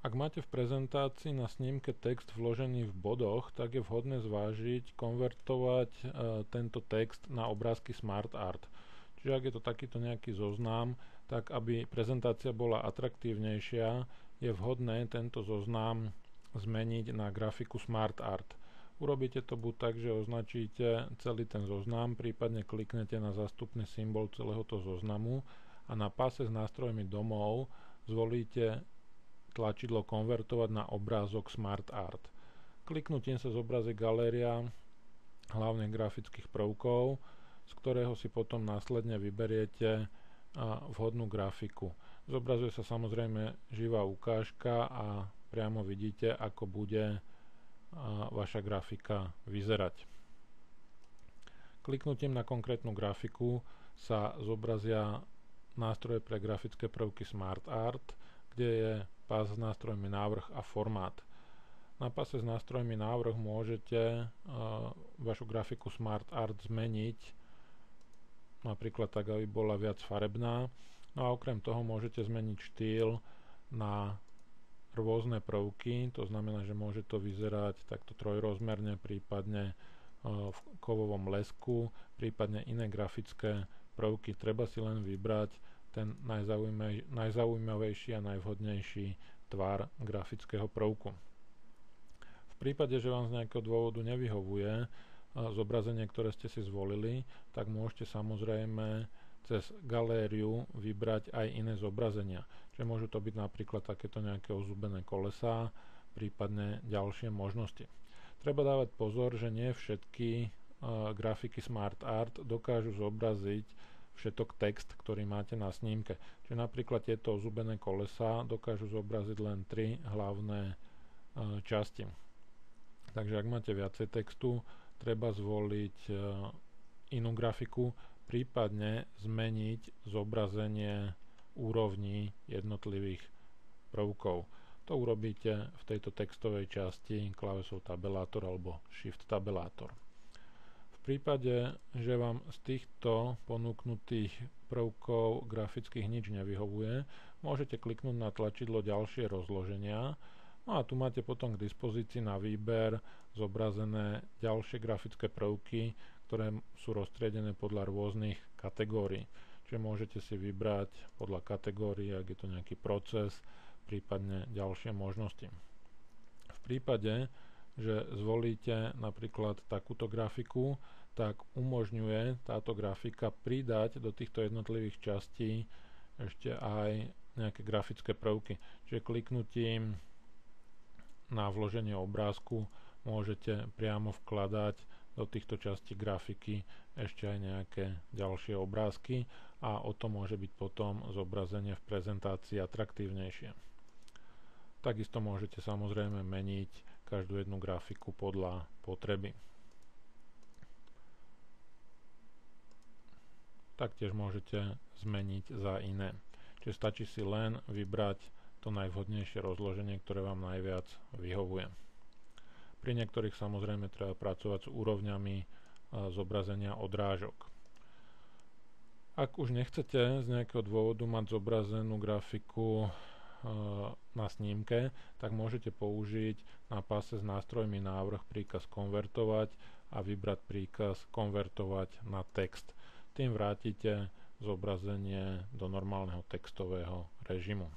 Ak máte v prezentácii na snímke text vložený v bodoch, tak je vhodné zvážiť konvertovať tento text na obrázky SmartArt. Čiže ak je to takýto nejaký zoznam, tak aby prezentácia bola atraktívnejšia, je vhodné tento zoznam zmeniť na grafiku SmartArt. Urobíte to buď tak, že označíte celý ten zoznam, prípadne kliknete na zástupný symbol celého toho zoznamu a na páse s nástrojmi domov zvolíte tlačidlo konvertovať na obrázok SmartArt. Kliknutím sa zobrazí galéria hlavných grafických prvkov, z ktorého si potom následne vyberiete vhodnú grafiku. Zobrazuje sa samozrejme živá ukážka a priamo vidíte, ako bude vaša grafika vyzerať. Kliknutím na konkrétnu grafiku sa zobrazia nástroje pre grafické prvky SmartArt, kde je pás s nástrojmi návrh a formát. Na páse s nástrojmi návrh môžete vašu grafiku SmartArt zmeniť napríklad tak, aby bola viac farebná. No a okrem toho môžete zmeniť štýl na rôzne prvky, to znamená, že môže to vyzerať takto trojrozmerne, prípadne v kovovom lesku, prípadne iné grafické prvky. Treba si len vybrať ten najzaujímavejší a najvhodnejší tvar grafického prvku. V prípade, že vám z nejakého dôvodu nevyhovuje zobrazenie, ktoré ste si zvolili, tak môžete samozrejme cez galériu vybrať aj iné zobrazenia. Čiže môžu to byť napríklad takéto nejaké ozubené kolesá, prípadne ďalšie možnosti. Treba dávať pozor, že nie všetky grafiky SmartArt dokážu zobraziť všetok text, ktorý máte na snímke. Čiže napríklad tieto ozubené kolesá dokážu zobraziť len 3 hlavné časti. Takže ak máte viacej textu, treba zvoliť inú grafiku, prípadne zmeniť zobrazenie úrovní jednotlivých prvkov. To urobíte v tejto textovej časti klávesou tabelátor alebo Shift tabelátor. V prípade, že vám z týchto ponúknutých prvkov grafických nič nevyhovuje, môžete kliknúť na tlačidlo ďalšie rozloženia. No a tu máte potom k dispozícii na výber zobrazené ďalšie grafické prvky, ktoré sú roztriedené podľa rôznych kategórií. Čiže môžete si vybrať podľa kategórií, ak je to nejaký proces, prípadne ďalšie možnosti. V prípade, že zvolíte napríklad takúto grafiku, tak umožňuje táto grafika pridať do týchto jednotlivých častí ešte aj nejaké grafické prvky. Čiže kliknutím na vloženie obrázku môžete priamo vkladať do týchto častí grafiky ešte aj nejaké ďalšie obrázky a o to môže byť potom zobrazenie v prezentácii atraktívnejšie. Takisto môžete samozrejme meniť každú jednu grafiku podľa potreby. Taktiež môžete zmeniť za iné. Čiže stačí si len vybrať to najvhodnejšie rozloženie, ktoré vám najviac vyhovuje. Pri niektorých samozrejme treba pracovať s úrovňami zobrazenia odrážok. Ak už nechcete z nejakého dôvodu mať zobrazenú grafiku na snímke, tak môžete použiť na páse s nástrojmi návrh príkaz konvertovať a vybrať príkaz konvertovať na text. Tým vrátite zobrazenie do normálneho textového režimu.